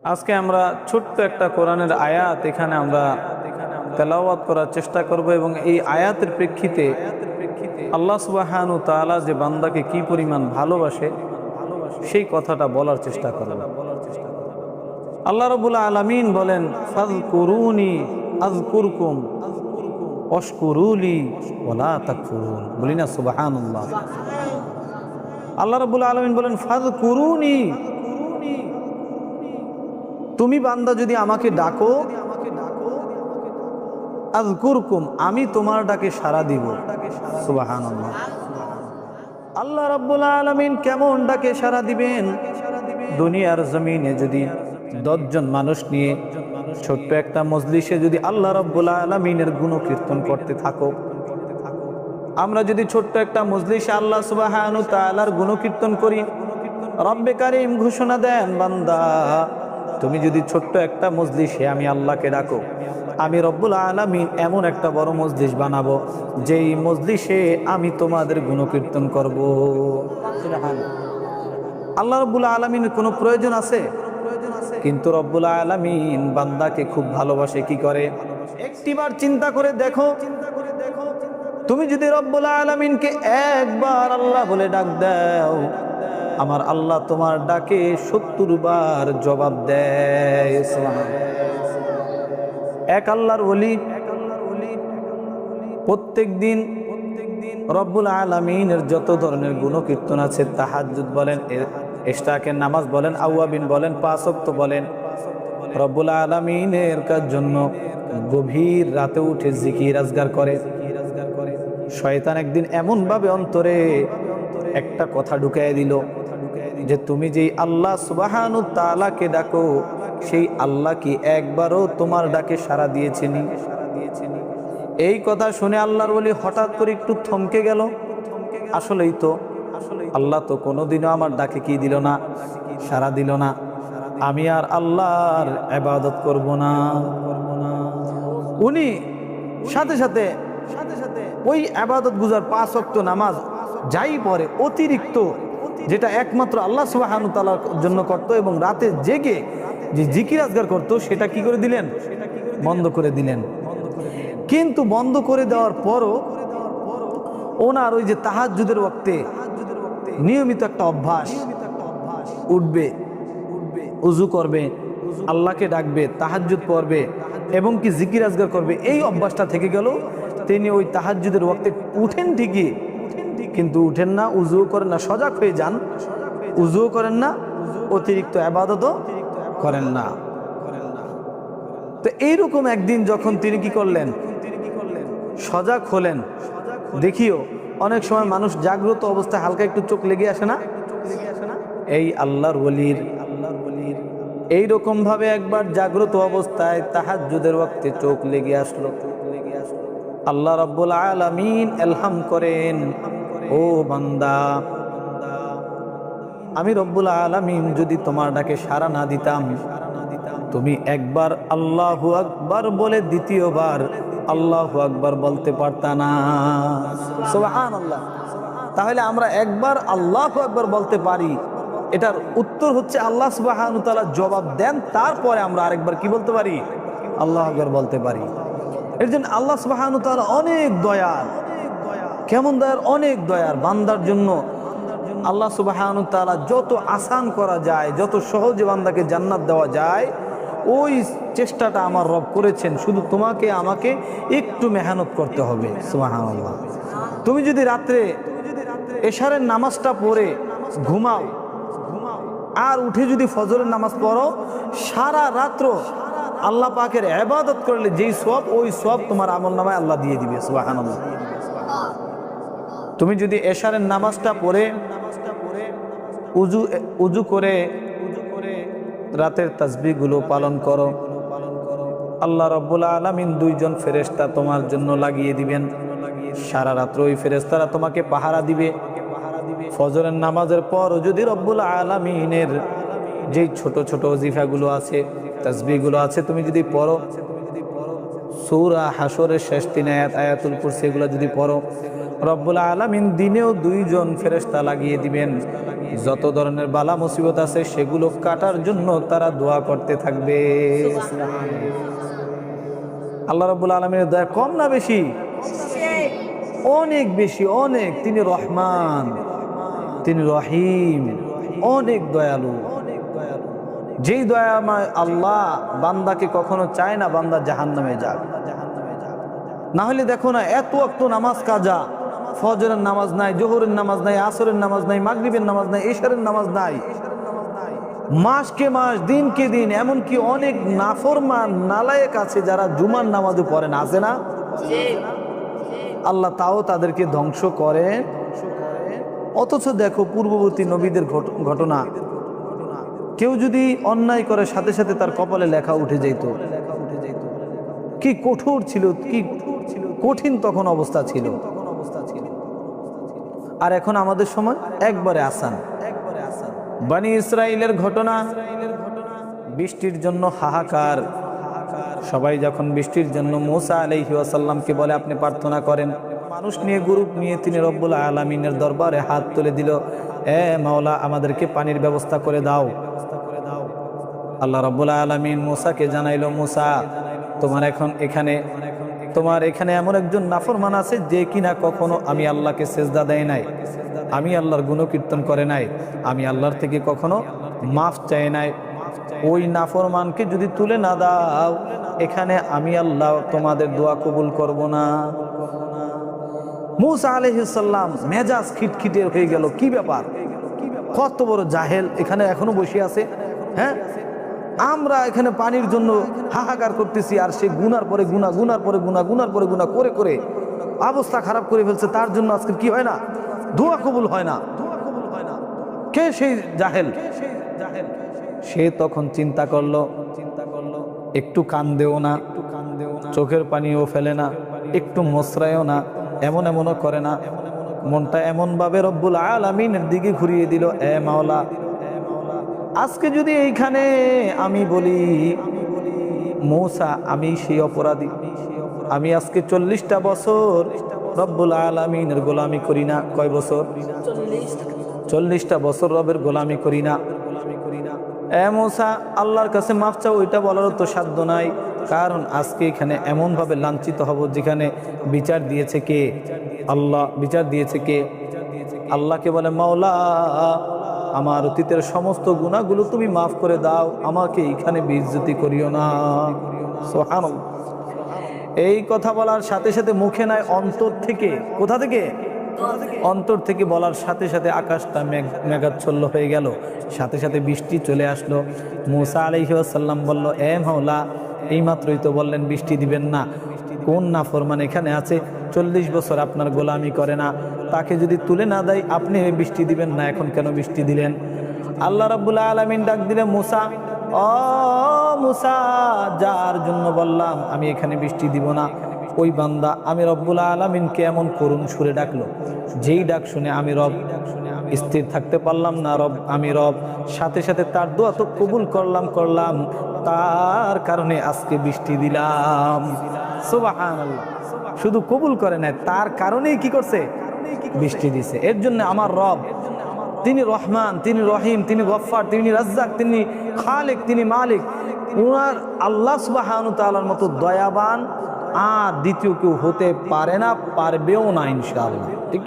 আজকে আমরা ছোট্ট একটা কোরআনের আয়াত এখানে আমরা তেলাওয়াত করার চেষ্টা করব এবং এই আয়াতের প্রেক্ষিতে আল্লাহ সুবহানাহু ওয়া তাআলা যে বান্দাকে কি পরিমাণ ভালোবাসে সেই কথাটা বলার চেষ্টা করব। আল্লাহ রাব্বুল আলামিন বলেন, ফাযকুরুনি আযকুরকুম ওয়াশকুরুলি ওয়ালা তাকফুরুন। বলি না সুবহানাল্লাহ। আল্লাহ রাব্বুল আলামিন বলেন, ফাযকুরুনি, তুমি বান্দা যদি আমাকে ডাকো, আযকুরকুম, আমি তোমার ডাকে সাড়া দিব। সুবহানাল্লাহ। আল্লাহ রাব্বুল আলামিন কেমন ডাকে সাড়া দিবেন? দুনিয়ার জমিনে যদি 10 জন মানুষ নিয়ে ছোট্ট একটা মজলিসে যদি আল্লাহ রাব্বুল আলামিনের গুণকীর্তন করতে থাকো, আমরা যদি ছোট্ট একটা মজলিসে আল্লাহ সুবহানাহু ওয়া তাআলার গুণকীর্তন করি, রব্বে কারীম ঘোষণা দেন, বান্দা তুমি যদি ছোট্ট একটা মজলিসে আমি আল্লাহকে ডাকো, আমি রব্বুল আলামিন এমন একটা বড় মজলিস বানাবো যেই মজলিসে আমি তোমাদের গুণকীর্তন করব। আল্লাহ রব্বুল আলামিনের কোনো প্রয়োজন আছে? কিন্তু রব্বুল আলামিন বান্দাকে খুব ভালোবাসে। কি করে? একটিবার চিন্তা করে দেখো, তুমি যদি রব্বুল আলামিনকে একবার আল্লাহ বলে ডাক দাও, আমার আল্লাহ তোমার ডাকে 70 বার জবাব দেয়। এক আল্লাহর ওলি প্রত্যেক দিন রব্বুল আলামিনের যত ধরনের গুণকীর্তন আছে, তাহাজ্জুদ বলেন, ইশরাকের নামাজ বলেন, আওয়াবিন বলেন, 5 ওয়াক্ত বলেন, রব্বুল আলামিনের জন্য গভীর রাতে উঠে জিকির আজগার করে। শয়তান একদিন এমন ভাবে অন্তরে একটা কথা ঢুকাই দিল যে তুমি যেই আল্লাহ সুবহানাহু ওয়া তাআলাকে ডাকো, সেই আল্লাহ কি একবারও তোমার ডাকে সাড়া দিয়েছেনি? এই কথা শুনে আল্লাহর ওলি হঠাৎ করে একটু থমকে গেল। আসলেই তো, আল্লাহ তো কোনোদিনও আমার ডাকে কি দিল না, সাড়া দিল না। আমি আর আল্লাহর ইবাদত করব না। উনি সাথে সাথে ওই ইবাদত গুজার 5 ওয়াক্ত নামাজ যাই পড়ে, অতিরিক্ত যেটা একমাত্র আল্লাহ সুবহানাহু ওয়া তাআলার জন্য করত এবং রাতে জেগে যে জিকির আজগার করতো, সেটা কি করে দিলেন? বন্ধ করে দিলেন। কিন্তু বন্ধ করে দেওয়ার পরও ওনার ওই যে তাহাজ্জুদের ওয়াক্তে নিয়মিত একটা অভ্যাস উঠবে, উযু করবে, আল্লাহকে ডাকবে, তাহাজ্জুদ পড়বে এবং কি জিকির আজগার করবে, এই অভ্যাসটা থেকে গেল। তিনি ওই তাহাজ্জুদের ওয়াক্তে উঠেন ঠিকই, কিন্তু উঠেন না, উযুও করেন না, সজাগ হয়ে যান, উযুও করেন না, অতিরিক্ত ইবাদতও করেন না। তো এইরকম একদিন যখন তিনি কি করলেন, সজাগ হলেন। দেখিও অনেক সময় মানুষ জাগ্রত অবস্থায় হালকা একটু চোখ লেগে আসে না? এই আল্লাহর ওলির এইরকম ভাবে একবার জাগ্রত অবস্থায় তাহাজ্জুদের ওয়াক্তে চোখ লেগে আসলো। আল্লাহ রাব্বুল আলামিন ইলহাম করেন, ও বান্দা, আমি রব্বুল আলামিন যদি তোমার ডাকে সাড়া না দিতাম, তুমি একবার আল্লাহু আকবার বলে দ্বিতীয়বার আল্লাহু আকবার বলতে পারতা না। সুবহানাল্লাহ। তাহলে আমরা একবার আল্লাহু আকবার বলতে পারি, এটার উত্তর হচ্ছে আল্লাহ সুবহানাহু ওয়া তাআলা জবাব দেন, তারপরে আমরা আরেকবার কি বলতে পারি? আল্লাহু আকবার বলতে পারি। এর জন্য আল্লাহ সুবহানাহু ওয়া তাআলা অনেক দয়ার। কেমন দয়ার? অনেক দয়ার। বান্দার জন্য আল্লাহ সুবহানাহু ওয়া তাআলা যত আসান করা যায়, যত সহজে বান্দাকে জান্নাত দেওয়া যায়, ওই চেষ্টাটা আমার রব করেছেন। শুধু তোমাকে আমাকে একটু মেহনত করতে হবে। সুবহানাল্লাহ। তুমি যদি রাত্রে এশারের নামাজটা পড়ে ঘুমাও আর উঠে যদি ফজরের নামাজ পড়ো, সারা রাত্র আল্লাহ পাকের ইবাদত করলে যেই সওয়াব, ওই সওয়াব তোমার আমলনামায় আল্লাহ দিয়ে দিবে। সুবহানাল্লাহ। তুমি যদি এশারের নামাজটা পড়ে উযু করে রাতের তাসবিহগুলো পালন করো, আল্লাহ রাব্বুল আলামিন 2 জন ফেরেশতা তোমার জন্য লাগিয়ে দিবেন। সারা রাত্র ওই ফেরেশতারা তোমাকে পাহারা দিবে। ফজরের নামাজের পর যদি রব্বুল আলামিনের যেই ছোট ছোট ওজিফাগুলো আছে, তাসবিহগুলো আছে, তুমি যদি পড়ো, সূরা হাশরের শেষ 3 আয়াত, আয়াতুল কুরসি, এগুলো যদি পড়ো, রব্বুল আলামিন দিনেও 2 জন ফেরেশতা লাগিয়ে দিবেন। যত ধরনের বালা মুসিবত আছে সেগুলো কাটার জন্য তারা দোয়া করতে থাকবে। আল্লাহ রাব্বুল আলামিনের দয়া কম না বেশি? অনেক বেশি, অনেক। তিনি রহমান, তিনি রহিম, অনেক দয়ালু। যেই দয়াময় আল্লাহ বান্দাকে কখনো চায় না বান্দা জাহান্নামে যাক। না হলে দেখো না, এত ওয়াক্ত নামাজ কাজা, ফজরের নামাজ নাই, জোহরের নামাজ নাই, আসরের নামাজ নাই, মাগরিবের নামাজ নাই, ইশারের নামাজ নাই, মাসকে মাস, দিনকে দিন, এমনকি অনেক নাফরমান নালায়েক আছে যারা জুমার নামাজও পড়ে না, আছে না? আল্লাহ তাও তাদেরকে ধ্বংস করেন। অথচ দেখো পূর্ববর্তী নবীদের ঘটনা, কেউ যদি অন্যায় করে সাথে সাথে তার কপালে লেখা উঠে যেত। কি কঠোর ছিল, কি কঠিন তখন অবস্থা ছিল। আর এখন আমাদের সময় একবারে আসান। বনি ইসরাইলের ঘটনা, বৃষ্টির জন্য হাহাকার। সবাই যখন বৃষ্টির জন্য মুসা আলাইহি ওয়াসাল্লামকে বলে আপনি প্রার্থনা করেন, মানুষ নিয়ে, গ্রুপ নিয়ে তিনি রব্বুল আলামিনের দরবারে হাত তুলে দিল, এ মাওলা আমাদেরকে পানির ব্যবস্থা করে দাও। আল্লাহ রব্বুল আলামিন মুসাকে জানাইল, মুসা তোমার এখানে এমন একজন নাফরমান আছে যে কিনা কখনো আমি আল্লাহকে সেজদা দেয় নাই, আমি আল্লাহর গুণকীর্তন করে নাই, আমি আল্লাহর থেকে কখনো মাফ চাই নাই। ওই নাফরমানকে যদি তুলে না দাও, এখানে আমি আল্লাহ তোমাদের দোয়া কবুল করব না। মুসা আলাইহিস সালাম মেজাজ খিটখিটে হয়ে গেল, কি ব্যাপার, কত বড় জাহেল এখানে এখনো বসে আছে। হ্যাঁ, আমরা এখানে পানির জন্য হাহাকার করতেছি, আর সে গুনার পরে গুনাহ, গুনার পরে গুনাহ, গুনার পরে গুনাহ করে করে অবস্থা খারাপ করে ফেলছে। তার জন্য আজকে কি হয় না, দোয়া কবুল হয় না। কে সেই জাহেল? সে তখন চিন্তা করলো, একটু কান্দেও না, চোখের পানিও ফেলে না, একটু মসরায়ও না, এমনও করে না, মনটা এমন ভাবে রব্বুল আলামিনের দিকে ঘুরিয়ে দিল, এ মাওলা আজকে যদি এইখানে আমি বলি মুসা আমি সেই অপরাধী, আমি আজকে 40টা বছর রব্বুল আলামিনের গোলামি করি না। কয় বছর? 40টা বছর রবের গোলামি করি না। এ মুসা আল্লাহর কাছে মাফ চাও, ওইটা বলার তো সাধ্য নাই, কারণ আজকে এখানে এমনভাবে লাঞ্ছিত হব যেখানে বিচার দিয়েছে কে? আল্লাহ। বিচার দিয়েছে কে? আল্লাহকে বলে, মাওলা আমার অতীতের সমস্ত গুনাহগুলো তুমি মাফ করে দাও, আমাকে এখানে বেইজ্জতি করিও না। সুবহানাল্লাহ। এই কথা বলার সাথে সাথে মুখে নয়, অন্তর থেকে। কোথা থেকে? অন্তর থেকে বলার সাথে সাথে আকাশটা মেঘাচ্ছন্ন হয়ে গেল, সাথে সাথে বৃষ্টি চলে আসলো। মুসা আলাইহিস সালাম বলল, এ মাওলা এইমাত্রই তো বললেন বৃষ্টি দিবেন না, কোন নাফরমান এখানে আছে 40 বছর আপনার গোলামি করে না, তাকে যদি তুলে না দেয় আপনি বৃষ্টি দিবেন না, এখন কেন বৃষ্টি দিলেন? আল্লাহ রাব্বুল আলামিন ডাক দিলেন, মুসা, ও মুসা, যার জন্য বললাম আমি এখানে বৃষ্টি দিব না, ওই বান্দা আমি রব্বুল আলামিনকে এমন করুণ সুরে ডাকলো, যেই ডাক শুনে আমি রব স্থির থাকতে পারলাম না। আমি রব সাথে সাথে তার দোয়া তো কবুল করলাম, তার কারণে আজকে বৃষ্টি দিলাম। সুবহানাল্লাহ। শুধু কবুল করে না, তার কারণেই কি করছে? বৃষ্টি দিছে। এর জন্য আমার রব, তিনি রহমান, তিনি রহিম, তিনি গফফার, তিনি রাজ্জাক, তিনি খালিক, তিনি মালিক। ওনার আল্লাহ সুবহানাহু তাআলার মতো দয়াবান আর দ্বিতীয় কেউ হতে পারে না, পারবেও না ইনশাআল্লাহ। ঠিক।